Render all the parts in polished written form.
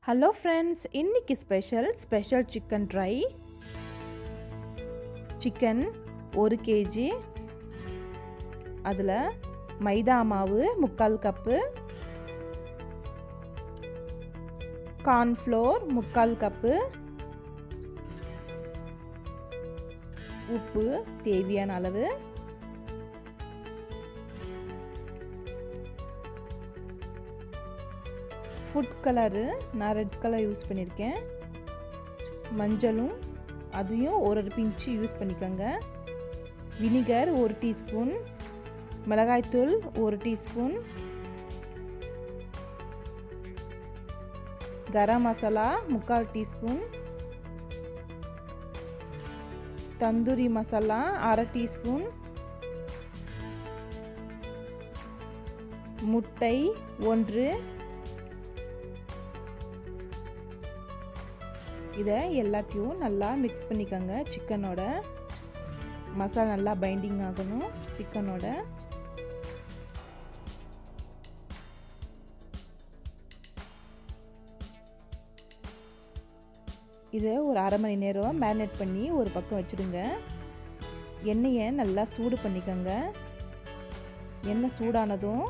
Hello friends, இன்னைக்கு special chicken try. Chicken 1 kg, அதில் மைதா மாவு 3/4 கப்பு, கார்ன்ஃப்ளோர் 3/4 கப்பு, உப்பு தேவையான அளவு, ஃபுட் கலரு நான் ரெட் கலர் யூஸ் பண்ணியிருக்கேன், மஞ்சளும் அதையும் ஒரு பிஞ்சு யூஸ் பண்ணிக்கோங்க, வினிகர் 1 டீஸ்பூன், மிளகாய்த்தூள் 1 teaspoon, garam masala 3/4 teaspoon, tandoori masala 1/2 teaspoon, முட்டை 1. இதை எல்லாத்தையும் நல்லா மிக்ஸ் பண்ணிக்கோங்க. சிக்கனோட மசாலா நல்லா பைண்டிங் ஆகணும் சிக்கனோட. இதை ஒரு 1/2 மணி நேரம் மேரினேட் பண்ணி ஒரு பக்கம் வச்சுடுங்க. எண்ணெயை நல்லா சூடு பண்ணிக்கோங்க. எண்ணெய் சூடானதும்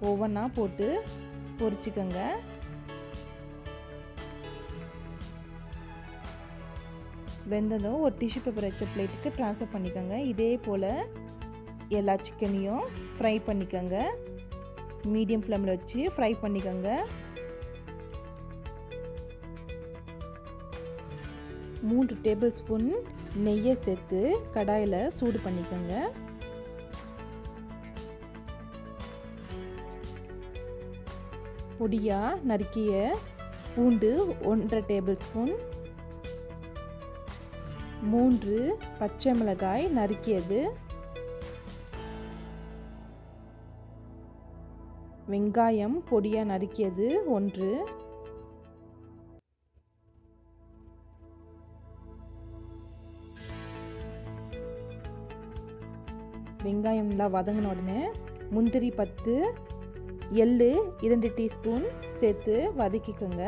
ஒவ்வொன்றா போட்டு பொரிச்சிக்கோங்க. வெந்ததும் ஒரு டிஷ்யூ பேப்பர் வச்ச பிளேட்டுக்கு ட்ரான்ஸ்ஃபர் பண்ணிக்கோங்க. இதே போல் எல்லா சிக்கனையும் ஃப்ரை பண்ணிக்கோங்க. மீடியம் ஃப்ளேமில் வச்சு ஃப்ரை பண்ணிக்கோங்க. 3 டேபிள் ஸ்பூன் நெய்யை சேர்த்து கடாயில் சூடு பண்ணிக்கோங்க. பொடியாக நறுக்கிய பூண்டு 1/2 டேபிள் ஸ்பூன், 3 பச்சை மிளகாய் நறுக்கியது, வெங்காயம் பொடியாக நறுக்கியது 1, வெங்காயம் நல்லா வதங்கின உடனே முந்திரி 10, எள்ளு 2 டீஸ்பூன் சேர்த்து வதக்கிக்கோங்க.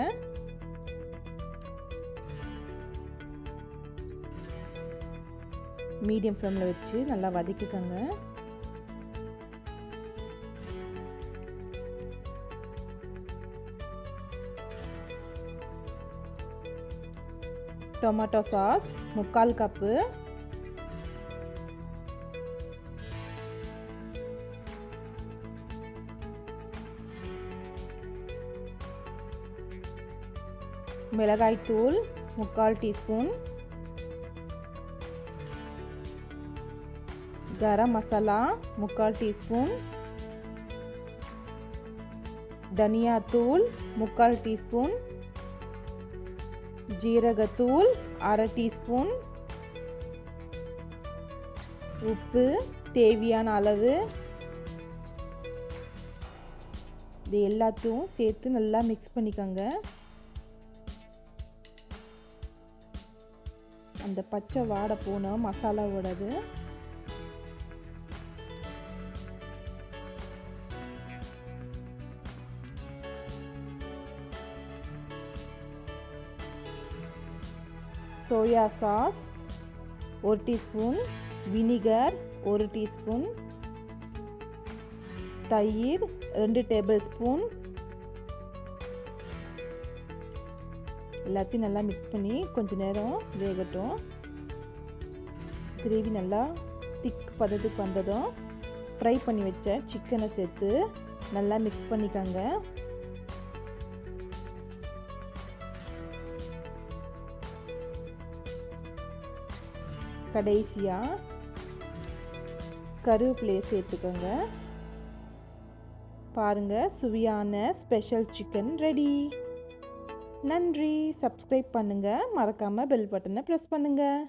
மீடியம் ஃப்ளேமில் வச்சு நல்லா வதக்கிக்கோங்க. டொமேட்டோ சாஸ் 3/4 கப்பு, மிளகாய்த்தூள் 3/4 டீஸ்பூன், கரமசாலா 3/4 டீஸ்பூன், தனியா தூள் 3/4 டீஸ்பூன், ஜீரகத்தூள் 1/2 டீஸ்பூன், உப்பு தேவையான அளவு. இது எல்லாத்தையும் சேர்த்து நல்லா மிக்ஸ் பண்ணிக்கோங்க. அந்த பச்சை வாடை போனால் மசாலாவோடது. Soy sauce 1 teaspoon, vinegar 1 teaspoon, தயிர் 2 டேபிள் ஸ்பூன். எல்லாத்தையும் நல்லா மிக்ஸ் பண்ணி கொஞ்ச நேரம் வேகட்டும். கிரேவி நல்லா திக் பதத்துக்கு வந்ததும் ஃப்ரை பண்ணி வச்ச சிக்கனை சேர்த்து நல்லா மிக்ஸ் பண்ணிக்கோங்க. கடைசியாக கருவேப்பிலையை சேர்த்துக்கோங்க. பாருங்கள், சுவையான ஸ்பெஷல் சிக்கன் ரெடி. நன்றி. சப்ஸ்கிரைப் பண்ணுங்கள், மறக்காமல் பெல் பட்டனை ப்ரெஸ் பண்ணுங்கள்.